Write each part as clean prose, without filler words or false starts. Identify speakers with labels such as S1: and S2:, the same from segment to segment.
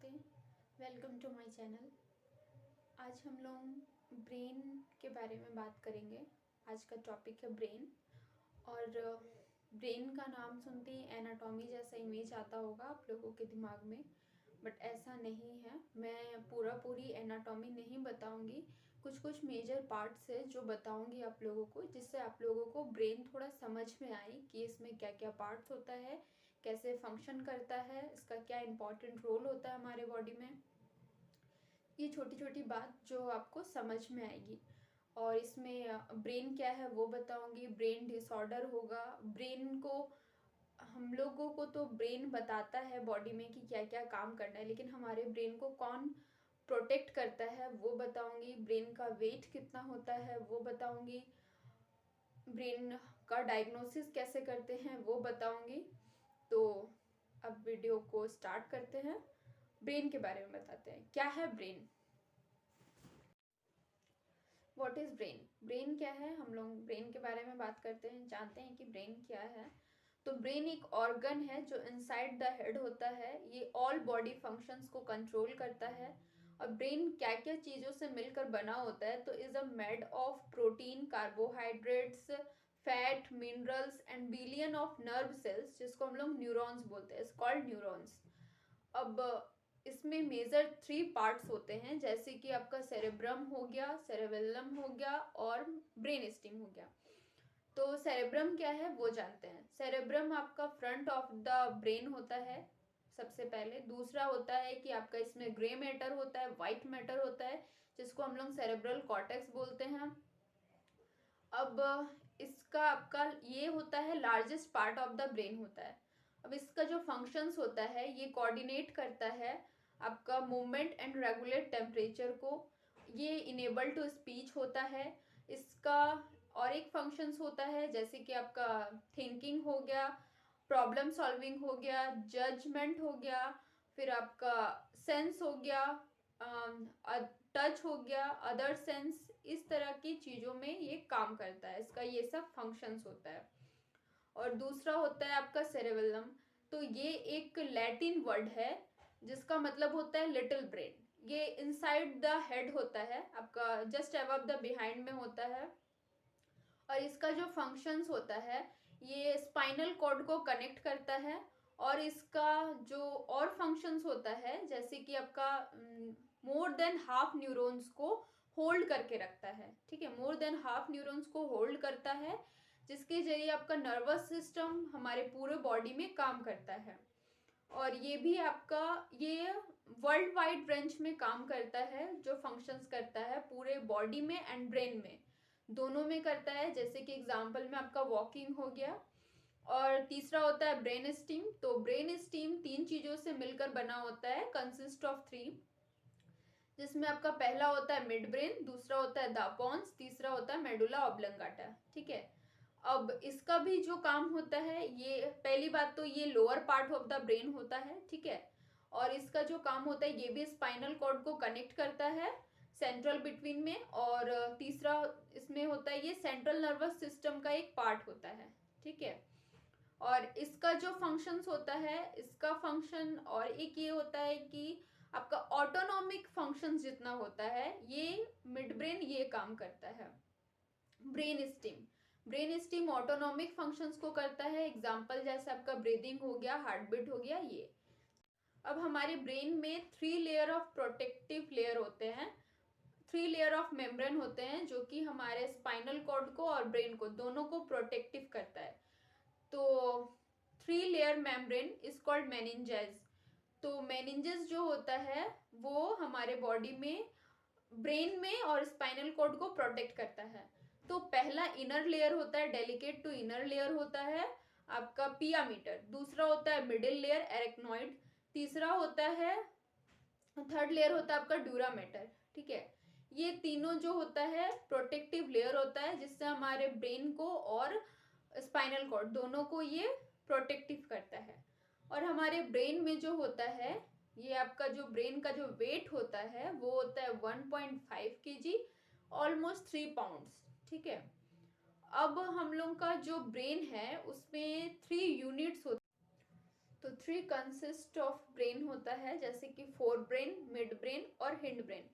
S1: नमस्ते, welcome to my channel. आज हम लोग ब्रेन के बारे में बात करेंगे। आज का टॉपिक है ब्रेन। और ब्रेन का नाम सुनते ही एनाटॉमी जैसा इमेज आता होगा आप लोगों के दिमाग में, बट ऐसा नहीं है। मैं पूरी एनाटॉमी नहीं बताऊंगी, कुछ मेजर पार्ट्स है जो बताऊंगी आप लोगों को, जिससे आप लोगों को ब्रेन थोड़ा समझ में आए कि इसमें क्या क्या पार्ट्स होता है, कैसे फंक्शन करता है, इसका क्या इम्पोर्टेंट रोल होता है हमारे बॉडी में। ये छोटी छोटी बात जो आपको समझ में आएगी। और इसमें ब्रेन क्या है वो बताऊंगी। ब्रेन डिसऑर्डर होगा। ब्रेन को हम लोगों को तो ब्रेन बताता है बॉडी में कि क्या क्या काम करना है, लेकिन हमारे ब्रेन को कौन प्रोटेक्ट करता है वो बताऊंगी। ब्रेन का वेट कितना होता है वो बताऊंगी। ब्रेन का डायग्नोसिस कैसे करते हैं वो बताऊंगी। तो अब वीडियो को स्टार्ट करते हैं। ब्रेन के बारे में बताते हैं। क्या है brain? What is brain? Brain क्या है? हम लोग ब्रेन के बारे में बात करते हैं, जानते हैं कि ब्रेन क्या है। तो ब्रेन एक ऑर्गन है जो इनसाइड द हेड होता है। ये ऑल बॉडी फंक्शंस को कंट्रोल करता है। और ब्रेन क्या क्या चीज़ों से मिलकर बना होता है? तो is a made of protein, carbohydrates, fat, minerals and billion of nerve cells, जिसको हम लोग न्यूरॉन्स बोलते हैं। It's called neurons. अब इसमें मेजर 3 पार्ट्स होते हैं, जैसे कि आपका सेरेब्रम हो गया, सेरेबेलम हो गया और ब्रेन स्टेम हो गया। तो सेरेब्रम क्या है वो जानते हैं। सेरेब्रम आपका फ्रंट ऑफ द ब्रेन होता है सबसे पहले। दूसरा होता है कि आपका इसमें ग्रे मैटर होता है, वाइट मैटर होता है, जिसको हम लोग सेरेब्रल कॉर्टेक्स बोलते हैं। अब इसका आपका ये होता है largest part of the brain होता है। अब इसका जो फंक्शंस होता है, ये कोऑर्डिनेट करता है आपका मूवमेंट एंड रेगुलेट टेम्परेचर को। ये इनेबल टू स्पीच होता है इसका। और एक फंक्शंस होता है जैसे कि आपका थिंकिंग हो गया, प्रॉब्लम सॉल्विंग हो गया, जजमेंट हो गया, फिर आपका सेंस हो गया, टच हो गया, अदर सेंस, इस तरह की चीज़ों में ये काम करता है। इसका ये सब फंक्शंस होता है। और दूसरा होता है आपका सेरेबेलम। तो ये एक लैटिन वर्ड है जिसका मतलब होता है लिटिल ब्रेन। ये इनसाइड द हेड होता है, आपका जस्ट अबव द बिहाइंड में होता है। और इसका जो फंक्शंस होता है, ये स्पाइनल कॉर्ड को कनेक्ट करता है। और इसका जो और फंक्शंस होता है, जैसे कि आपका मोर देन हाफ न्यूरॉन्स को होल्ड करके रखता है। ठीक है, मोर देन हाफ न्यूरॉन्स को होल्ड करता है, जिसके जरिए आपका नर्वस सिस्टम हमारे पूरे बॉडी में काम करता है। और ये भी आपका ये वर्ल्ड वाइड रेंज में काम करता है, जो फंक्शंस करता है पूरे बॉडी में एंड ब्रेन में, दोनों में करता है। जैसे कि एग्जांपल में आपका वॉकिंग हो गया। और तीसरा होता है ब्रेन स्टीम। तो ब्रेन स्टीम 3 चीज़ों से मिलकर बना होता है, कंसिस्ट ऑफ 3, जिसमें आपका पहला होता है मिड ब्रेन, दूसरा होता है द पॉन्स, तीसरा होता है मेडुला ऑब्लंगाटा। ठीक है, अब इसका भी जो काम होता है, ये पहली बात तो ये lower part of the brain होता है। ठीक है, और इसका जो काम होता है, ये भी स्पाइनल कॉर्ड को कनेक्ट करता है सेंट्रल बिटवीन में। और तीसरा इसमें होता है, ये सेंट्रल नर्वस सिस्टम का एक पार्ट होता है। ठीक है, और इसका जो फंक्शंस होता है, इसका फंक्शन और एक ये होता है कि आपका ऑटोनॉमिक फंक्शंस जितना होता है, ये मिड ब्रेन ये काम करता है। ब्रेन स्टीम ऑटोनॉमिक फंक्शंस को करता है। एग्जांपल जैसे आपका ब्रीदिंग हो गया, हार्ट बीट हो गया, ये। अब हमारे ब्रेन में 3 लेयर ऑफ प्रोटेक्टिव लेयर होते हैं, 3 लेयर ऑफ मेम्ब्रेन होते हैं, जो कि हमारे स्पाइनल कॉर्ड को और ब्रेन को दोनों को प्रोटेक्टिव करता है। तो 3 layer membrane is called meninges. तो मेनिंजेस जो होता है वो हमारे बॉडी में ब्रेन में और स्पाइनल कॉर्ड को प्रोटेक्ट करता है। तो पहला इनर लेयर होता है, डेलिकेट टू इनर लेयर होता है आपका पिया मीटर। दूसरा होता है मिडिल लेयर, एरेक्नॉइड। तीसरा होता है, थर्ड लेयर होता है आपका ड्यूरामेटर। ठीक है, ये तीनों जो होता है प्रोटेक्टिव लेयर होता है, जिससे हमारे ब्रेन को और स्पाइनल कॉर्ड दोनों को ये प्रोटेक्टिव करता है। और हमारे ब्रेन में जो होता है, ये आपका जो ब्रेन का जो वेट होता है वो होता है 1.5 kg, ऑलमोस्ट 3 पाउंड्स। ठीक है, अब हम लोग का जो ब्रेन है उसमें 3 यूनिट्स होते हैं। तो 3 कंसिस्ट ऑफ ब्रेन होता है, जैसे कि फोर ब्रेन, मिड ब्रेन और हिंड ब्रेन।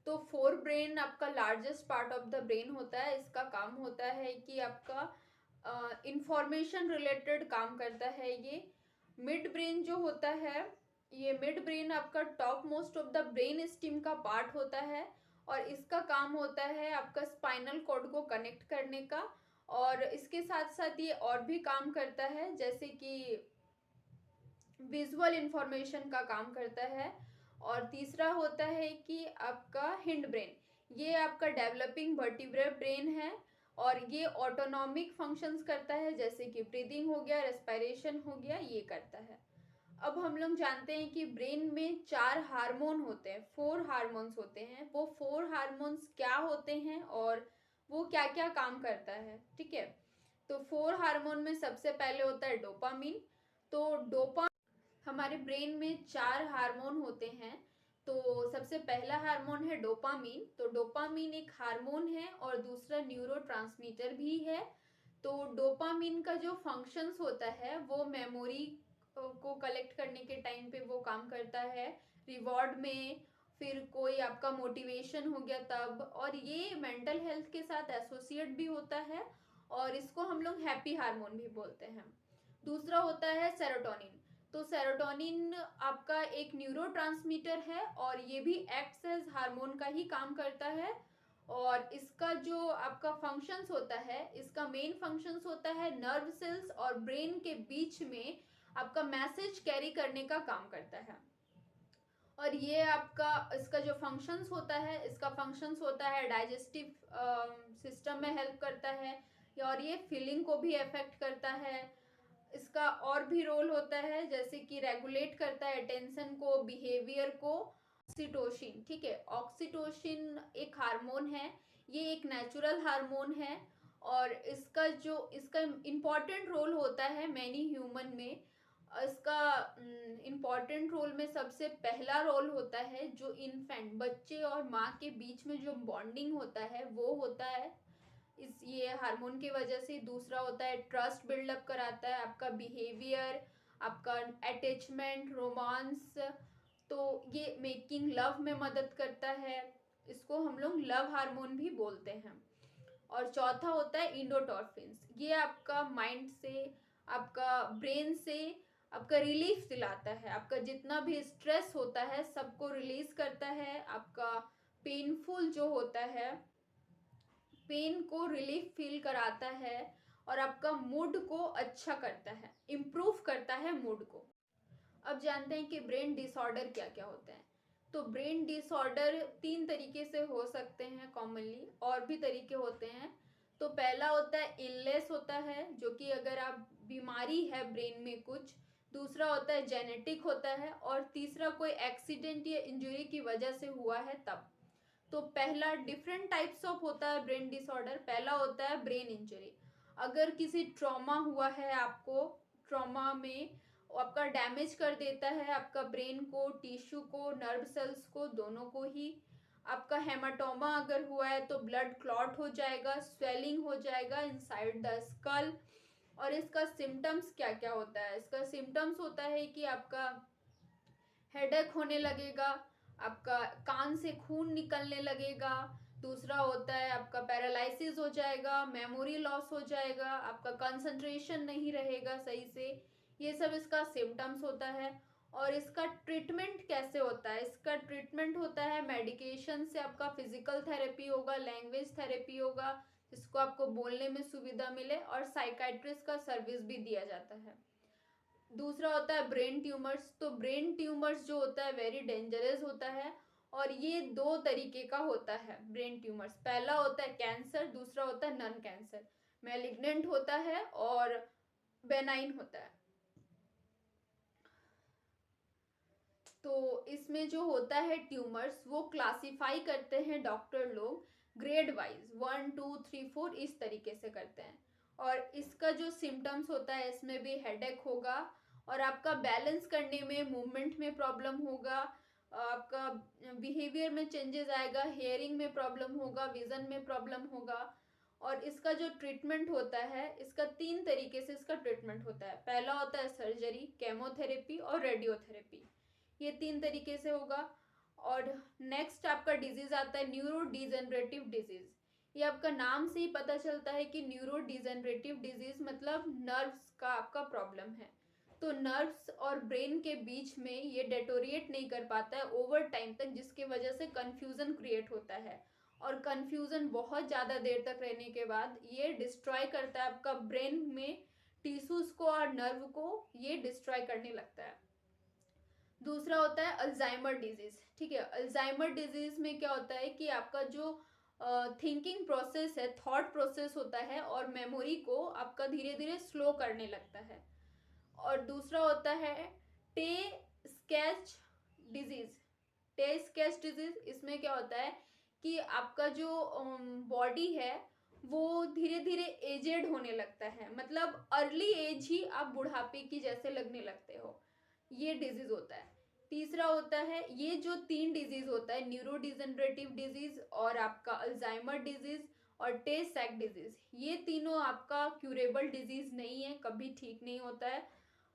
S1: तो फोर ब्रेन आपका largest part of the brain होता है। इसका काम होता है कि आपका इंफॉर्मेशन रिलेटेड काम करता है ये। मिड ब्रेन जो होता है, ये मिड ब्रेन आपका top most of the brain steam का पार्ट होता है और इसका काम होता है आपका स्पाइनल कॉर्ड को कनेक्ट करने का। और इसके साथ साथ ये और भी काम करता है, जैसे कि विजुअल इंफॉर्मेशन का काम करता है। और तीसरा होता है कि आपका हिंड ब्रेन, ये आपका डेवलपिंग वर्टिब्रेट ब्रेन है और ये ऑटोनॉमिक फंक्शंस करता है, जैसे कि ब्रीदिंग हो गया, रेस्पिरेशन हो गया, ये करता है। अब हम लोग जानते हैं कि ब्रेन में 4 हार्मोन होते हैं, 4 हार्मोन्स होते हैं। वो 4 हार्मोन्स क्या होते हैं और वो क्या क्या काम करता है, ठीक है। तो 4 हार्मोन में सबसे पहले होता है डोपामिन। तो हमारे ब्रेन में 4 हार्मोन होते हैं। तो सबसे पहला हार्मोन है डोपामीन। तो डोपामीन एक हार्मोन है और दूसरा न्यूरोट्रांसमीटर भी है। तो डोपामीन का जो फंक्शंस होता है वो मेमोरी को कलेक्ट करने के टाइम पे वो काम करता है, रिवॉर्ड में, फिर कोई आपका मोटिवेशन हो गया तब। और ये मेंटल हेल्थ के साथ एसोसिएट भी होता है और इसको हम लोग हैप्पी हार्मोन भी बोलते हैं। दूसरा होता है सेरोटोनिन। तो सेरोटोनिन आपका एक न्यूरोट्रांसमीटर है और ये भी एक्ट्स एज हार्मोन का ही काम करता है। और इसका जो आपका फंक्शंस होता है, इसका मेन फंक्शंस होता है नर्व सेल्स और ब्रेन के बीच में आपका मैसेज कैरी करने का काम करता है। और ये आपका इसका जो फंक्शंस होता है, इसका फंक्शंस होता है डाइजेस्टिव सिस्टम में हेल्प करता है और ये फीलिंग को भी अफेक्ट करता है। इसका और भी रोल होता है, जैसे कि रेगुलेट करता है टेंशन को, बिहेवियर को। ऑक्सीटोसिन, ठीक है, ऑक्सीटोसिन एक हार्मोन है, ये एक नेचुरल हार्मोन है और इसका इम्पॉर्टेंट रोल होता है मैनी ह्यूमन में। इसका इम्पॉर्टेंट रोल में सबसे पहला रोल होता है जो इन्फेंट, बच्चे और माँ के बीच में जो बॉन्डिंग होता है वो होता है इस ये हार्मोन की वजह से। दूसरा होता है ट्रस्ट बिल्डअप कराता है, आपका बिहेवियर, आपका अटैचमेंट, रोमांस। तो ये मेकिंग लव में मदद करता है, इसको हम लोग लव हार्मोन भी बोलते हैं। और चौथा होता है इंडोटॉर्फिन्स, ये आपका माइंड से, आपका ब्रेन से आपका रिलीफ दिलाता है। आपका जितना भी स्ट्रेस होता है सबको रिलीज करता है। आपका पेनफुल जो होता है, पेन को रिलीफ फील कराता है और आपका मूड को अच्छा करता है, इम्प्रूव करता है मूड को। अब जानते हैं कि ब्रेन डिसऑर्डर क्या क्या होते हैं। तो ब्रेन डिसऑर्डर 3 तरीके से हो सकते हैं कॉमनली, और भी तरीके होते हैं। तो पहला होता है इलनेस होता है, जो कि अगर आप बीमारी है ब्रेन में कुछ। दूसरा होता है जेनेटिक होता है और तीसरा कोई एक्सीडेंट या इंजरी की वजह से हुआ है तब। तो पहला डिफरेंट टाइप्स ऑफ होता है ब्रेन डिसऑर्डर। पहला होता है ब्रेन इंजरी, अगर किसी ट्रॉमा हुआ है आपको, ट्रॉमा में आपका डैमेज कर देता है आपका ब्रेन को, टिश्यू को, नर्व सेल्स को, दोनों को ही। आपका हेमाटोमा अगर हुआ है तो ब्लड क्लॉट हो जाएगा, स्वेलिंग हो जाएगा इनसाइड द स्कल। और इसका सिम्टम्स क्या क्या होता है, इसका सिम्टम्स होता है कि आपका हेडेक होने लगेगा, आपका कान से खून निकलने लगेगा। दूसरा होता है आपका पैरालिसिस हो जाएगा, मेमोरी लॉस हो जाएगा, आपका कंसंट्रेशन नहीं रहेगा सही से। ये सब इसका सिम्टम्स होता है। और इसका ट्रीटमेंट कैसे होता है, इसका ट्रीटमेंट होता है मेडिकेशन से। आपका फिजिकल थेरेपी होगा, लैंग्वेज थेरेपी होगा, जिसको आपको बोलने में सुविधा मिले, और साइकाइट्रिस्ट का सर्विस भी दिया जाता है। दूसरा होता है ब्रेन ट्यूमर्स। तो ब्रेन ट्यूमर्स जो होता है वेरी डेंजरस होता है और ये 2 तरीके का होता है ब्रेन ट्यूमर्स। पहला होता है कैंसर, दूसरा होता है नन कैंसर। मैलिग्नेंट होता है और बेनाइन होता है। तो इसमें जो होता है ट्यूमर्स, वो क्लासिफाई करते हैं डॉक्टर लोग ग्रेड वाइज, 1 2 3 4 इस तरीके से करते हैं। और इसका जो सिम्टम्स होता है, इसमें भी हेडेक होगा और आपका बैलेंस करने में, मूवमेंट में प्रॉब्लम होगा, आपका बिहेवियर में चेंजेस आएगा, हेयरिंग में प्रॉब्लम होगा, विजन में प्रॉब्लम होगा। और इसका जो ट्रीटमेंट होता है, इसका 3 तरीके से इसका ट्रीटमेंट होता है। पहला होता है सर्जरी, केमोथेरेपी और रेडियोथेरेपी, ये 3 तरीके से होगा। और नेक्स्ट आपका डिजीज आता है न्यूरो डिजेनरेटिव डिजीज। ये आपका नाम से ही पता चलता है कि न्यूरो डिजेनरेटिव डिजीज मतलब नर्व्स का आपका प्रॉब्लम है। तो नर्व्स और ब्रेन के बीच में ये डेटोरिएट नहीं कर पाता है ओवर टाइम तक, जिसकी वजह से कंफ्यूजन क्रिएट होता है। और कंफ्यूजन बहुत ज़्यादा देर तक रहने के बाद ये डिस्ट्रॉय करता है आपका ब्रेन में टिश्यूज को और नर्व को, ये डिस्ट्रॉय करने लगता है। दूसरा होता है अल्जाइमर डिजीज। ठीक है, अल्जाइमर डिजीज में क्या होता है कि आपका जो थिंकिंग प्रोसेस है, थॉट प्रोसेस होता है, और मेमोरी को आपका धीरे धीरे स्लो करने लगता है। और दूसरा होता है टे स्केच डिजीज। टे स्केच डिजीज, इसमें क्या होता है कि आपका जो बॉडी है वो धीरे धीरे एजेड होने लगता है, मतलब अर्ली एज ही आप बुढ़ापे की जैसे लगने लगते हो, ये डिजीज होता है। तीसरा होता है, ये जो 3 डिजीज होता है, न्यूरो डिजेनरेटिव डिजीज और आपका अल्जाइमर डिजीज और टे सैक डिजीज, ये तीनों आपका क्यूरेबल डिजीज नहीं है, कभी ठीक नहीं होता है।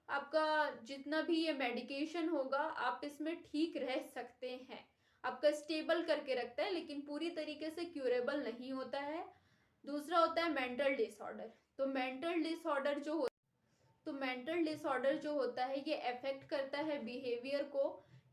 S1: आपका जितना भी ये मेडिकेशन होगा आप इसमें ठीक रह सकते हैं, आपका स्टेबल करके रखता है, लेकिन पूरी तरीके से क्यूरेबल नहीं होता है। दूसरा होता है मेंटल डिसऑर्डर। तो मेंटल डिसऑर्डर जो होता है ये अफेक्ट करता है बिहेवियर को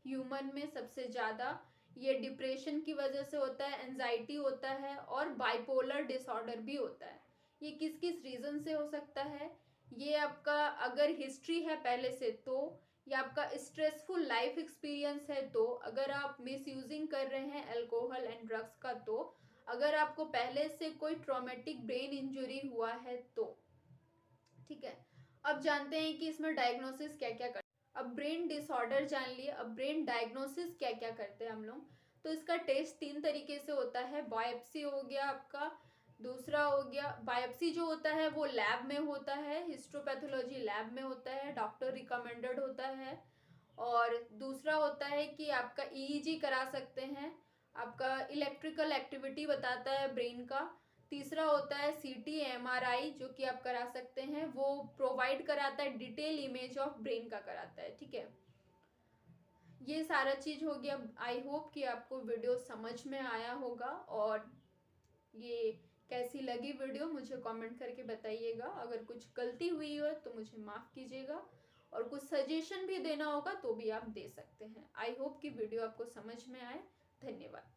S1: ह्यूमन में सबसे ज़्यादा। ये डिप्रेशन की वजह से होता है, एंजाइटी होता है और बाइपोलर डिसऑर्डर भी होता है। ये किस किस रीज़न से हो सकता है, ये आपका अगर हिस्ट्री है पहले से तो, या आपका स्ट्रेसफुल लाइफ एक्सपीरियंस है तो, अगर आप मिसयूजिंग कर रहे हैं अल्कोहल एंड ड्रग्स का तो, अगर आपको पहले से कोई ट्रॉमेटिक ब्रेन इंजरी हुआ है तो। ठीक है, अब जानते हैं कि इसमें डायग्नोसिस क्या क्या कर, अब ब्रेन डिसऑर्डर जान लिए, अब ब्रेन डायग्नोसिस क्या क्या करते हैं हम लोग। तो इसका टेस्ट 3 तरीके से होता है। बायोप्सी हो गया आपका, दूसरा हो गया बायोप्सी जो होता है वो लैब में होता है, हिस्टोपैथोलॉजी लैब में होता है, डॉक्टर रिकमेंडेड होता है। और दूसरा होता है कि आपका ईईजी करा सकते हैं, आपका इलेक्ट्रिकल एक्टिविटी बताता है ब्रेन का। तीसरा होता है सीटी एमआरआई जो कि आप करा सकते हैं, वो प्रोवाइड कराता है, डिटेल इमेज ऑफ ब्रेन का कराता है। ठीक है, ये सारा चीज हो गया। आई होप कि आपको वीडियो समझ में आया होगा, और ये कैसी लगी वीडियो मुझे कमेंट करके बताइएगा। अगर कुछ गलती हुई हो तो मुझे माफ़ कीजिएगा, और कुछ सजेशन भी देना होगा तो भी आप दे सकते हैं। आई होप कि वीडियो आपको समझ में आए। धन्यवाद।